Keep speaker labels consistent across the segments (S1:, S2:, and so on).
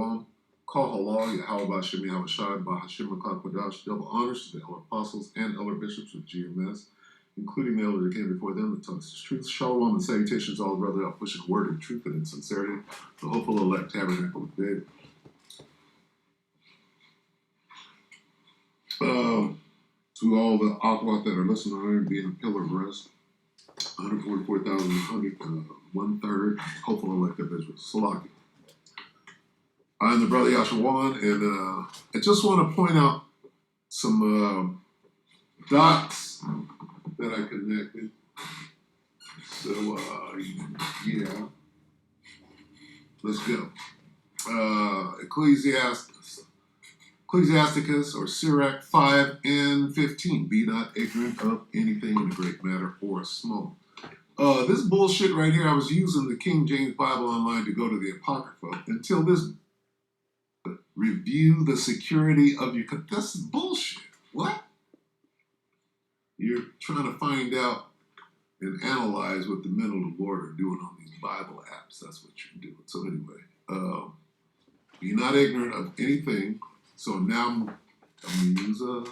S1: Shalom. Call halal, YAHAWAHSHI'S double honors to the elder apostles and elder bishops of GMS, including the elder that came before them that taught us the truth. Shalom and salutations to all brother out pushing word and truth and in sincerity, the hopeful elect tabernacle of David. To all the Aquat that are listening, iron being a pillar of rest, 144,000, one-third, hopeful elect of Israel. Salaki. I'm the brother Yashawan, and I just want to point out some dots that I connected. So, yeah, let's go. Ecclesiasticus or Sirach 5 and 15. Be not ignorant of anything in a great matter or small. This bullshit right here, I was using the King James Bible Online to go to the Apocrypha until this review the security of your... That's bullshit. What? You're trying to find out and analyze what the men of the Lord are doing on these Bible apps. That's what you're doing. So anyway, be not ignorant of anything. So now I'm going to use a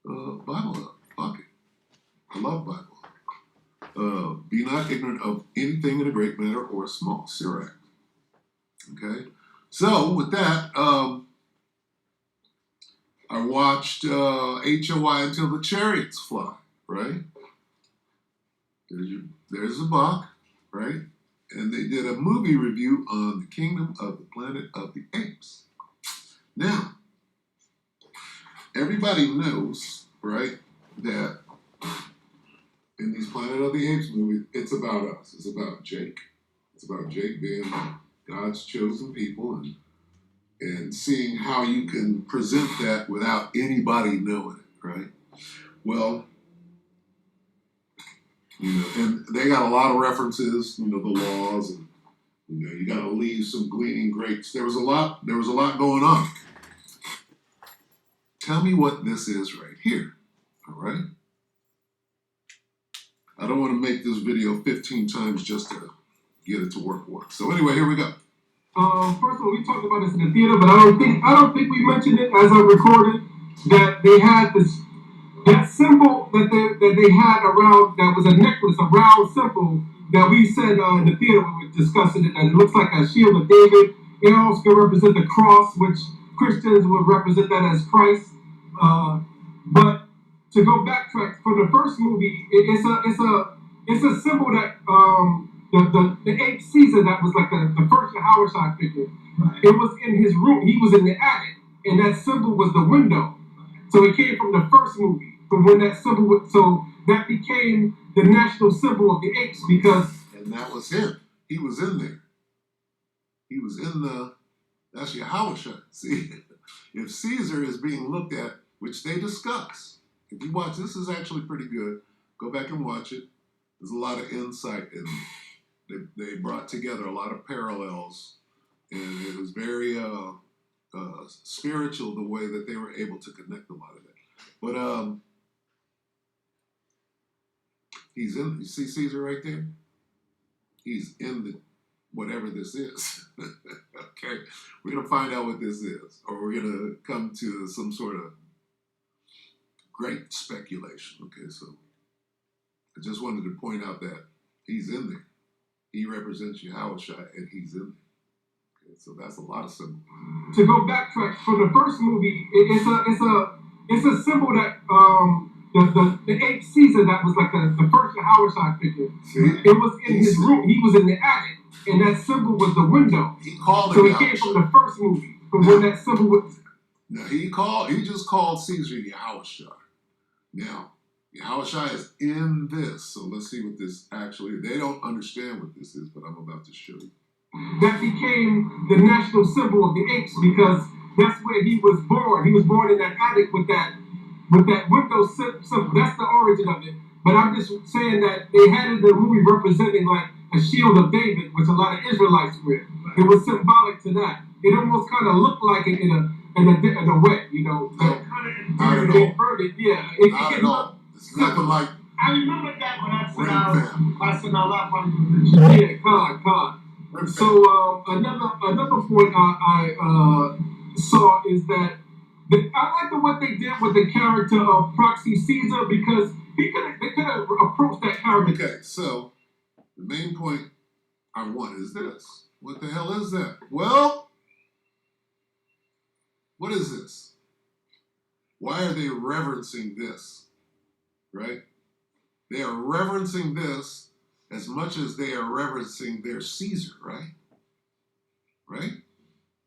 S1: Bible bucket. I love Bible. Be not ignorant of anything in a great matter or a small. Sirach. Okay? So with that, I watched HOI Until the Chariots Fly, right? There's a Bach, right? And they did a movie review on the Kingdom of the Planet of the Apes. Now, everybody knows, right, that in these Planet of the Apes movies, it's about us. It's about Jake. It's about Jake being God's chosen people and seeing how you can present that without anybody knowing it, right? Well, and they got a lot of references, the laws, and you got to leave some gleaning grapes. There was a lot going on. Tell me what this is right here, all right? I don't want to make this video 15 times just to get it to work once. So anyway, here we go.
S2: First of all, we talked about this in the theater, but I don't think we mentioned it as I recorded that they had that symbol that they had around, that was a necklace, a round symbol that we said in the theater when we were discussing it, that it looks like a shield of David. It also can represent the cross, which Christians would represent that as Christ. But to go backtrack from the first movie, it's a symbol that the ape Caesar, that was like the first YAHAWAHSHI figure. Right. It was in his room. He was in the attic, and that symbol was the window. So it came from the first movie, from when that symbol was, so that became the national symbol of the apes because...
S1: And that was him. He was in there. He was in that's YAHAWAHSHI. See, if Caesar is being looked at, which they discuss, if you watch, this is actually pretty good. Go back and watch it. There's a lot of insight in it. They brought together a lot of parallels, and it was very spiritual the way that they were able to connect a lot of that. But he's in. You see Caesar right there? He's in the whatever this is. Okay, we're gonna find out what this is, or we're gonna come to some sort of great speculation. Okay, so I just wanted to point out that he's in there. He represents YAHAWAHSHI, and he's in there. Okay, so that's a lot of symbols.
S2: To go backtrack from the first movie, it's a symbol that the ape Caesar, that was like the first YAHAWAHSHI figure. See? It was in his room. He was in the attic, and that symbol was the window.
S1: He called it.
S2: So it came from the first movie, from when that symbol was.
S1: Now he just called Caesar YAHAWAHSHI. Now, YAHAWAHSHI is in this, so let's see what this actually, they don't understand what this is, but I'm about to show you.
S2: That became the national symbol of the apes because that's where he was born. He was born in that attic with that window symbol. That's the origin of it. But I'm just saying that they had in the movie representing like a shield of David, which a lot of Israelites wear. It was symbolic to that. It almost kind of looked like it in a way,
S1: Not at all.
S2: Yeah.
S1: Not at all. It's nothing like...
S3: I remember that when I said I left on
S2: yeah, God. So another point I saw is that I like what they did with the character of Proxy Caesar because they could have approached that character.
S1: Okay, so the main point I want is this. What the hell is that? Well, what is this? Why are they reverencing this? Right? They are reverencing this as much as they are reverencing their Caesar, right? Right?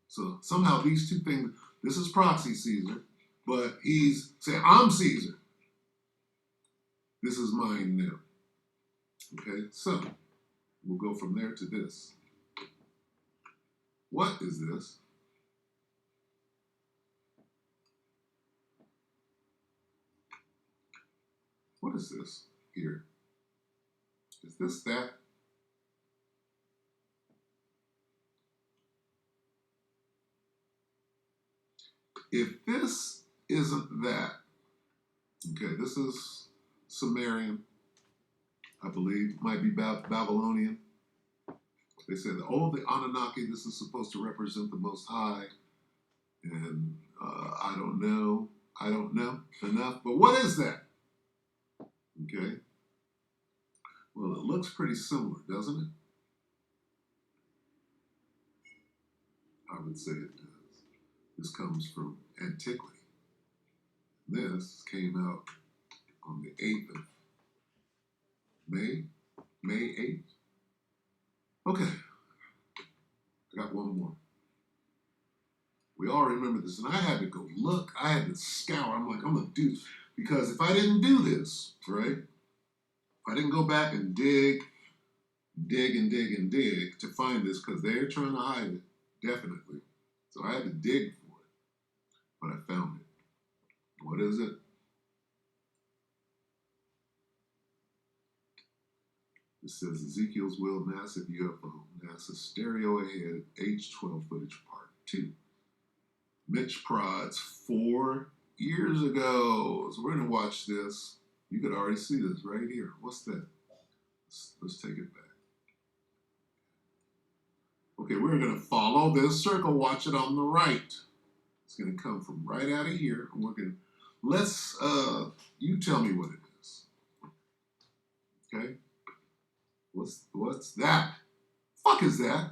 S1: So somehow these two things, this is Proxy Caesar, but he's saying, I'm Caesar. This is mine now. Okay, so we'll go from there to this. What is this? What is this here? Is this that? If this isn't that, okay, this is Sumerian, I believe, might be Babylonian. They said, oh, the Anunnaki, this is supposed to represent the Most High. And I don't know enough. But what is that? Okay. Well, it looks pretty similar, doesn't it? I would say it does. This comes from antiquity. This came out on the 8th of May 8th. Okay, I got one more. We all remember this, and I had to go look. I had to scour. I'm like, I'm going to do this. Because if I didn't do this, right, if I didn't go back and dig to find this, because they're trying to hide it, definitely. So I had to dig for it, but I found it. What is it? It says Ezekiel's Will, NASA UFO, NASA Stereo Ahead, H12 footage part 2. Mitch Prods 4 years ago. So we're going to watch this. You could already see this right here. What's that? Let's take it back. Okay, we're going to follow this circle. Watch it on the right. It's going to come from right out of here. And we're going to, let's, you tell me what it is. Okay? What's that? Fuck is that?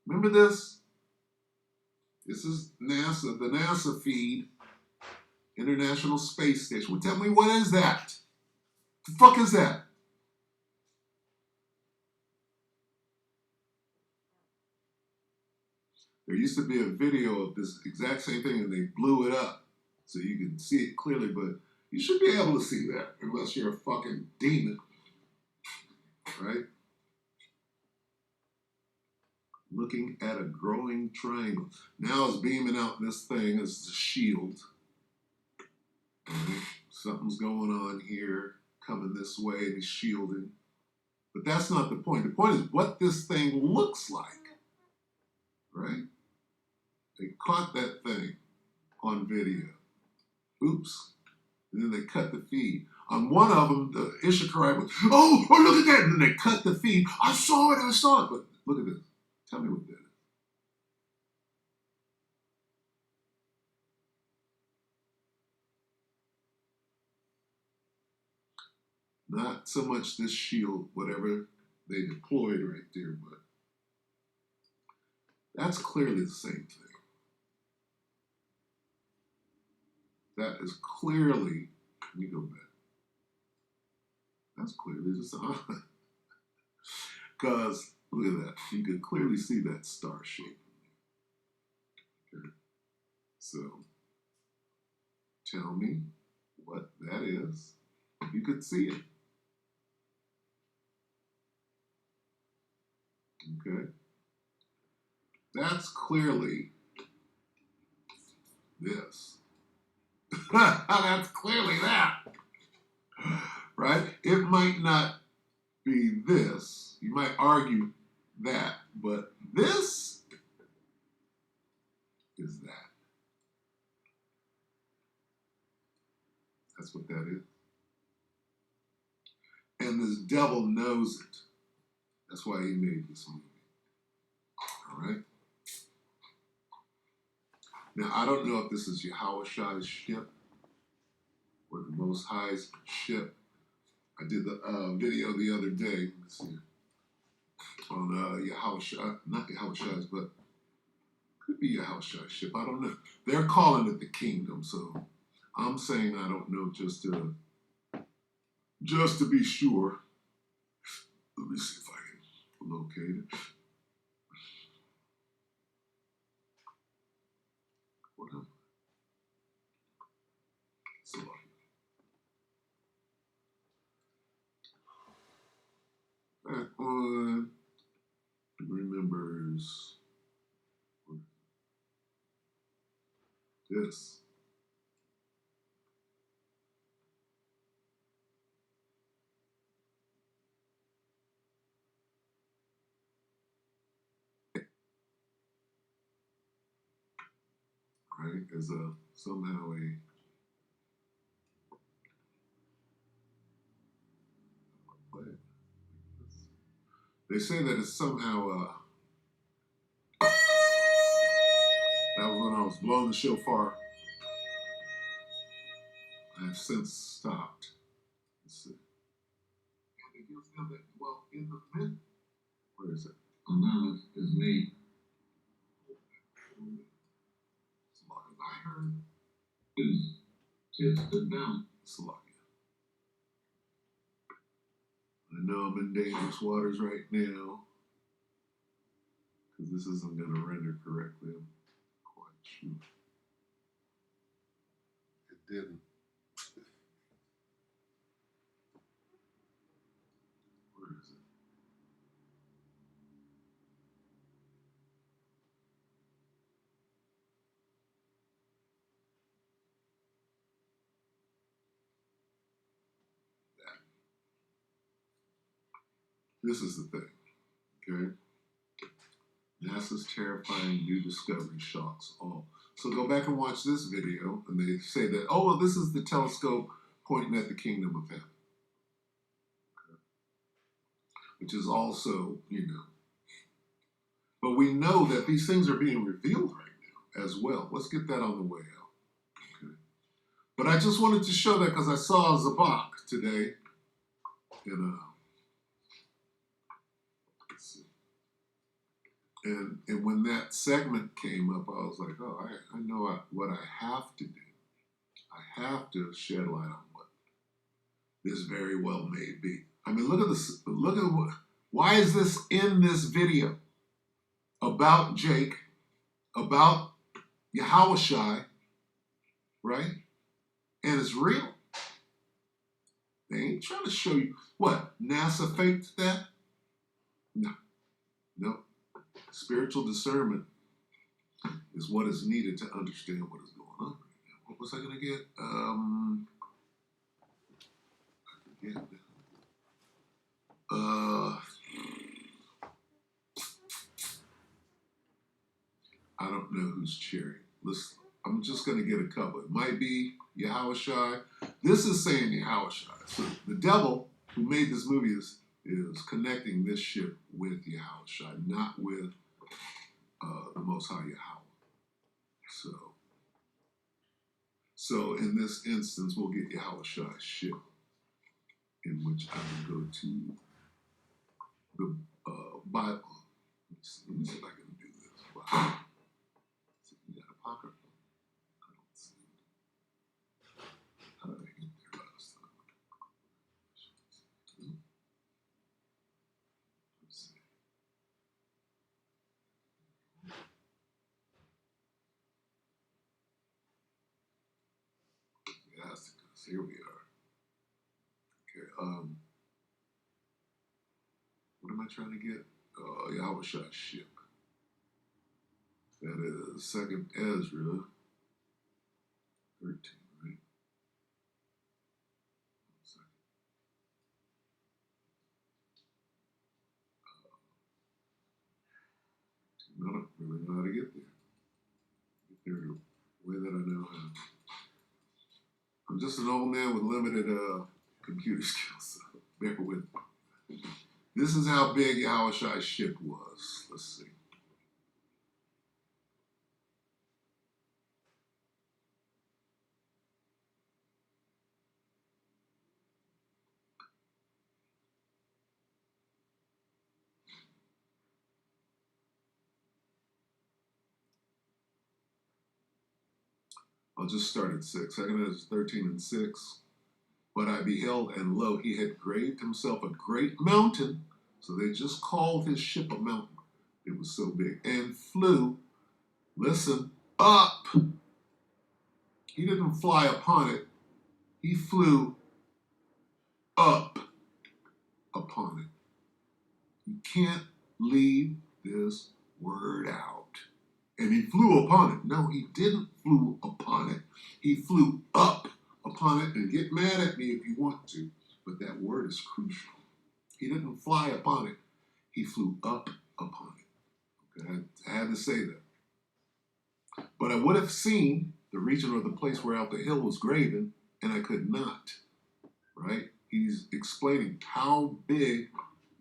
S1: Remember this? This is NASA, the NASA feed, International Space Station. Well, tell me, what is that? The fuck is that? There used to be a video of this exact same thing, and they blew it up so you can see it clearly, but you should be able to see that unless you're a fucking demon, right? Looking at a growing triangle. Now it's beaming out this thing as a shield. Right? Something's going on here, coming this way, and he's shielding. But that's not the point. The point is what this thing looks like, right? They caught that thing on video. Oops. And then they cut the feed. On one of them, the Ishikarai was, oh, look at that. And then they cut the feed. I saw it. But look at this. Tell me what that is. Not so much this shield, whatever they deployed right there, but that's clearly the same thing. That is clearly, let me go back. That's clearly the same. Because, look at that. You can clearly see that star shape. Okay. So, tell me what that is. You could see it. Okay. That's clearly this. That's clearly that. Right? It might not be this. You might argue that, but this is that. That's what that is. And this devil knows it. That's why he made this movie. All right. Now, I don't know if this is YAHAWAHSHI'S ship or the Most High's ship. I did the video the other day, let's see, on YAHAWAHSHI, not YAHAWAHSHI'S, but could be YAHAWAHSHI'S ship. I don't know. They're calling it the kingdom, so I'm saying I don't know just to be sure. Let me see if I can locate it. What am I? So back on remembers this. Right, as a somehow a what? They say that it's somehow that was when I was blowing the shofar. I have since stopped. Let's see. And it gives them that, well, in the myth, where is it? Anonymous is made. I heard is tested down. Slovakia. I know I'm in dangerous waters right now because this isn't going to render correctly. I'm quite sure. It didn't. Where is it? That. This is the thing, okay? NASA's terrifying new discovery shocks all. So go back and watch this video, and they say that, oh, well, this is the telescope pointing at the kingdom of heaven. Okay. Which is also, you know. But we know that these things are being revealed right now as well. Let's get that on the way out. Okay. But I just wanted to show that because I saw Zabak today in let's see. And when that segment came up, I was like, oh, I know what I have to do. I have to shed light on what this very well may be. I mean, look at this. Look at what. Why is this in this video about Jake, about YAHAWAHSHI, right? And it's real. They ain't trying to show you what NASA faked that. No. Spiritual discernment is what is needed to understand what is going on. What was I going to get? I forget. I don't know who's cheering. Listen, I'm just going to get a couple. It might be YAHAWAHSHI. This is saying YAHAWAHSHI. So the devil who made this movie is connecting this ship with YAHAWAHSHI, not with the Most High Yahweh. So in this instance, we'll get YAHAWAHSHI's ship, in which I will go to the Bible. Let me see if I can do this. Wow. So you got a pocket. I don't see it. How did I get there last time? Let's see. Yes, here we are. Okay, what am I trying to get? YAHAWAHSHI's ship. That is 2nd Ezra 13, right? I don't really know how to get there. Get there the way that I know how. I'm just an old man with limited computer skills, so bear with me. This is how big Yahawashi ship was. Let's see. I'll just start at 6. 2 Ezra 13 and 6. But I beheld, and lo, he had graved himself a great mountain. So they just called his ship a mountain. It was so big. And flew, listen, up. He didn't fly upon it. He flew up upon it. You can't leave this word out. And he flew upon it. No, he didn't flew upon it. He flew up upon it. And get mad at me if you want to, but that word is crucial. He didn't fly upon it. He flew up upon it. Okay? I had to say that. But I would have seen the region or the place whereout the hill was graven, and I could not. Right? He's explaining how big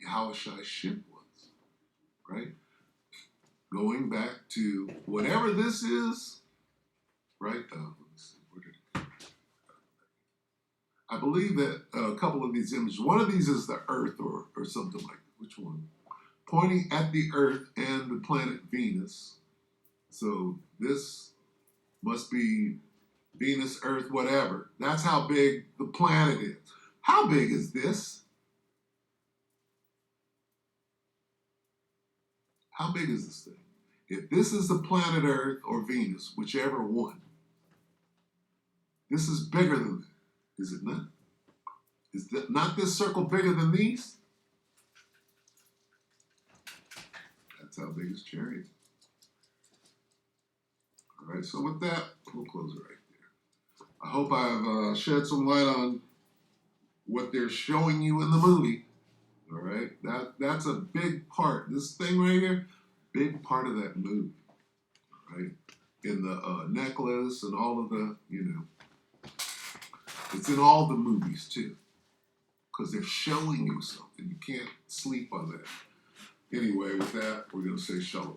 S1: Yahawashi's ship was. Right? Going back to whatever this is, right? Let me see. Where did it go? I believe that a couple of these images, one of these is the earth or something like that. Which one? Pointing at the earth and the planet Venus. So this must be Venus, Earth, whatever. That's how big the planet is. How big is this? How big is this thing? If this is the planet Earth or Venus, whichever one, this is bigger than that, is it not? Is not this circle bigger than these? That's how big his chariot is. All right, so with that, we'll close it right there. I hope I've shed some light on what they're showing you in the movie. All right, that's a big part. This thing right here, big part of that movie. All right, in the necklace and all of the, it's in all the movies too, because they're showing you something. You can't sleep on that. Anyway, with that, we're going to say shalom.